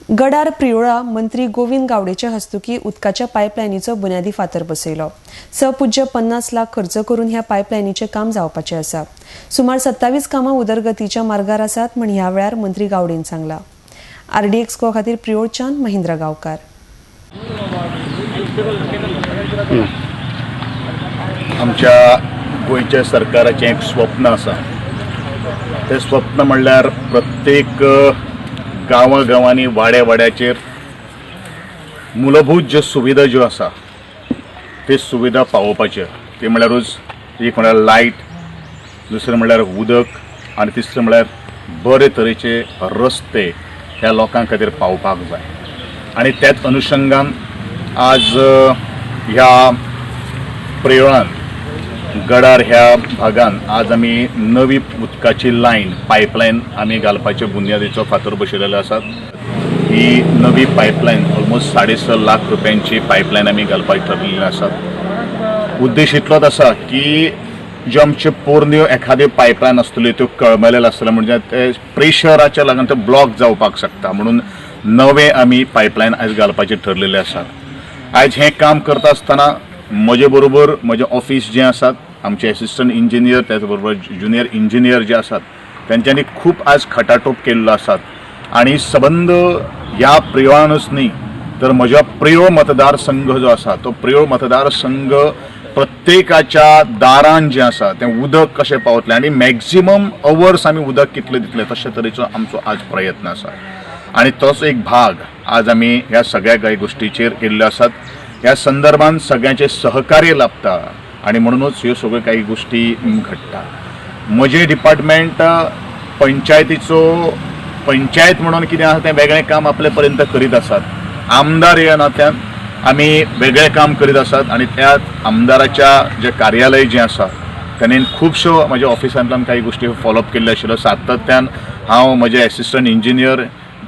गडार प्रियोळा मंत्री गोविंद गावडेच्या हस्तुकी उदकाच्या पायपलायनीचो बुन्यादी फातर बसयलो। सपुज्य 50 लाख खर्च करून ह्या पायपलायनीचे काम जावपाचे आसा। सुमार 27 कामां उदरगतीच्या मार्गार आसात म्हण ह्या वेळार मंत्री गावडेन सांगला। RDXGOA खातीर प्रियोळच्यान महेंद्र गावकार। आमच्या गोयच्या सरकाराचें एक स्वप्न आसा। ते स्वप्न म्हणल्यार प्रत्येक गांवांनी वाड्याचेर मूलभूत ज्यो सुविधा ज्यो आसा ते सुविधा पावोवपाच्यो। ते म्हणल्यारूच एक म्हणल्यार लायट, दुसरें म्हणल्यार उदक आनी तिसरें म्हणल्यार बरे तरेचे रस्ते ह्या लोकां खातीर पावपाक जाय। आनी त्याच अनुशंगान आज ह्या प्रियोळान गडार ह्या भागान आज आमी नवी उदकाची लायन पायपलायन आमी घालपाचे बुन्यादीचो फातर बसयलेलो आसा। ही नवी पायपलायन ऑलमोस्ट 6.5 लाख रुपयांची पायपलायन आमी घालपाक ठरलेली आसा। उद्देश इतलोच आसा की ज्यो आमच्यो पोरण्यो एखाद्यो पायपलायन आसतल्यो त्यो कळमेलेल्यो आसतल्यो म्हणजे ते प्रेशराच्या लागून ते ब्लॉक जावपाक शकता, म्हणून नवे आमी पायपलायन आयज घालपाचे ठरलेले आसात। आयज हें काम करता आसतना म्हजे बरोबर म्हजें ऑफिस जें आसात, आमचे असिस्टंट इंजिनियर त्याच बरोबर ज्युनियर इंजिनियर जे आसात तेंच्यांनी खूब आज खटाटोप केल्लो आसात। आनी सबंद ह्या प्रियोळानूच न्ही तर म्हज्या प्रियोळ मतदारसंघ जो आसा तो प्रियोळ मतदारसंघ प्रत्येकाच्या दारान जें आसा तें उदक कशें पावतलें आनी मॅक्झिमम अवर्स आमी उदक कितलें दितलें तशे तरेचो आमचो आज प्रयत्न आसा। आनी तोच एक भाग आज आमी ह्या सगळ्या कांय गोश्टीचेर केल्ल्यो आसात। ह्या संदर्भान सगळ्यांचे सहकार्य लाभता आणि म्हणूनच ह्यो सगळ्यो काही गोष्टी घडटा। म्हजें डिपार्टमेंट पंचायत म्हणून कितें आसा तें वेगळें काम आपले पर्यंत करीत आसात। आमदार ह्या नात्यान आमी वेगळें काम करीत आसात आनी त्या आमदाराच्या जे कार्यालय जें आसा ताणें खुबश्यो म्हज्या ऑफिसांतल्यान काही गोष्टी फॉलोअप केल्ल्यो आशिल्ल्यो। सातत्यान हांव म्हजे असिस्टंट इंजिनियर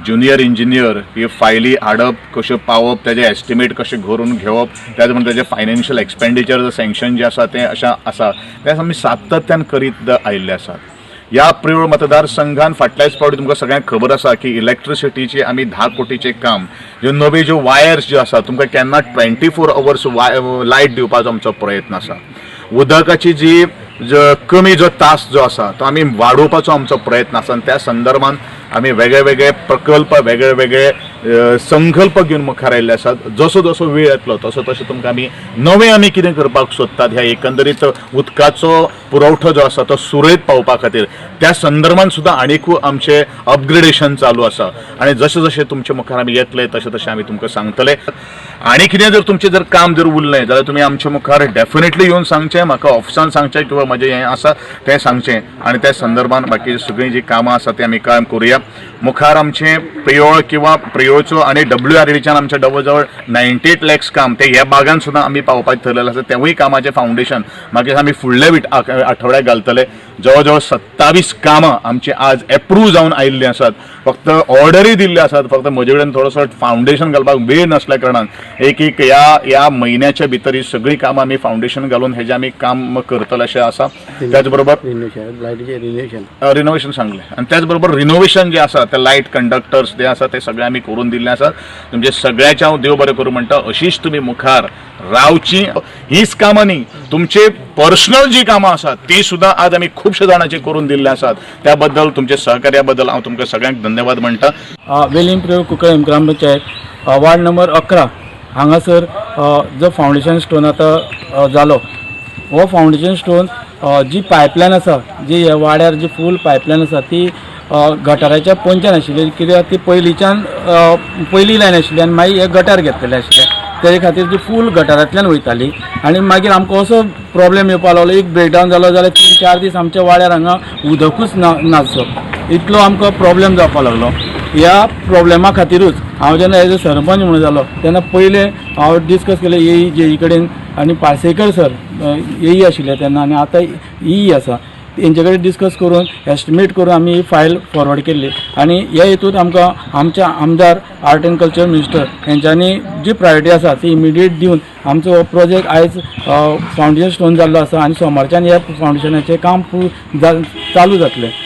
ज्युनियर इंजिनियर हे फायली हाडप, कश्यो पावप, त्याचे एस्टिमेट कशे करून घेवप, त्याच म्हणून त्याचे फायनान्शियल एक्सपेंडिचर सँक्शन जे आसा तें अशें आसा तें आमी सातत्यान करीत आयिल्ले आसात। ह्या प्रियोळ मतदारसंघान फाटल्याच फावटी तुमकां सगळ्यांक खबर आसा की इलेक्ट्रिसिटीचे आमी 10 कोटीचे काम, ज्यो नव्यो ज्यो वायर्स ज्यो आसा तुमकां केन्ना 24 अवर्स लायट दिवपाचो आमचो प्रयत्न आसा। उदकाची जी कमी जो तास जो आसा तो आमी वाडोवपाचो आमचो प्रयत्न आसा आनी त्या संदर्भान आमी वेगळे प्रकल्प वेगळे संकल्प घेवन मुखार आयिल्ले आसात। जसो जसो वेळ येतलो तसो तसो तुमकां आमी कितें करपाक सोदतात ह्या एकंदरीत उदकाचो पुरवठो जो आसा तो सुरळीत पावपा खातीर त्या संदर्भान सुद्दां आनीकूय आमचे अपग्रेडेशन चालू आसा। आनी जशें जशें तुमचे मुखार आमी येतले तशें तशें आमी तुमकां सांगतले। आनी कितें जर तुमचें जर काम जर उरलें जाल्यार तुमी आमचे मुखार डेफिनेटली येवन सांगचें, म्हाका ऑफिसान सांगचें किंवा म्हजें हें आसा तें सांगचें आनी त्या संदर्भान बाकी सगळीं जीं कामां आसा तें आमी काम करुया। मुखार आमचें प्रियोळ किंवा प्रियोळचो आनी WRDच्यान आमचें जवळ 98 लॅक्स काम ते ह्या भागान सुद्दां आमी पावोवपाचें ठरलेलें आसा। तेवूय कामाचें फावंडेशन मागीर आमी फुडल्या आठवड्याक घालतले। जवळ 27 कामां आमची आज एप्रूव जावन आयिल्लीं आसात। फक्त ऑर्डरी दिल्ल्यो आसात, फक्त म्हजे कडेन थोडोसो फावंडेशन घालपाक वेळ नासल्या कारणान एक ह्या म्हयन्याच्या भितर ही सगळीं कामां आमी फावंडेशन घालून हेजें आमी काम करतले अशें आसा। त्याच बरोबर रिनोवेशन सांगलें आनी त्याच बरोबर रिनोवेशन जें आसा ते लायट कंडक्टर्स जे आसा ते सगळे आमी करून दिल्ले आसात। तुमचे सगळ्याचे हांव देव बरें करूं म्हणटा। अशीच तुमी मुखार रावची। हीच कामां न्ही, तुमचे पर्सनल जी कामां आसात ती सुद्दां आज आमी खुबशे जाणांची करून दिल्ले आसात। त्या बद्दल तुमचे सहकार्या बद्दल हांव तुमकां सगळ्यांक धन्यवाद म्हणटा। वेलीम प्रियोळ कुंकळम ग्रामपंचायत वार्ड नंबर 11 हांगासर जो फावंडेशन स्टोन आतां जालो हो फावंडेशन स्टोन जी पायपलायन आसा जी ह्या वाड्यार जी फूल पायपलायन आसा ती गटाराच्या पंचान आशिल्ली, कित्याक ती पयली लायन आशिल्ली आनी मागीर हे गटार घेतलेले आशिल्ले। तेजे खातीर ती फूल गटारांतल्यान वयताली आनी मागीर आमकां असो प्रॉब्लेम येवपाक लागलो, एक ब्रेकडावन जालो जाल्यार 3-4 दीस आमच्या वाड्यार हांगा उदकूच नासलो, इतलो आमकां प्रॉब्लेम जावपाक लागलो। ह्या प्रॉब्लेमा खातीरूच हांव जेन्ना एज अ सरपंच म्हणून जालो तेन्ना पयलें हांव डिस्कस केलें जे कडेन आनी पार्सेकर सर आशिल्ले तेन्ना आनी आतां आसा तेंचे कडेन डिस्कस करून एस्टिमेट करून आमी ही फायल फॉरवर्ड केल्ली आनी ह्या हेतूंत आमकां आमच्या आमदार आर्ट एंड कल्चर मिनिस्टर हेंच्यांनी जी प्रायोरिटी आसा ती इमिडिएट दिवन आमचो प्रोजेक्ट आयज फावंडेशन स्टोन जाल्लो आसा आनी सोमारच्यान ह्या फावंडेशनाचें काम चालू जातलें।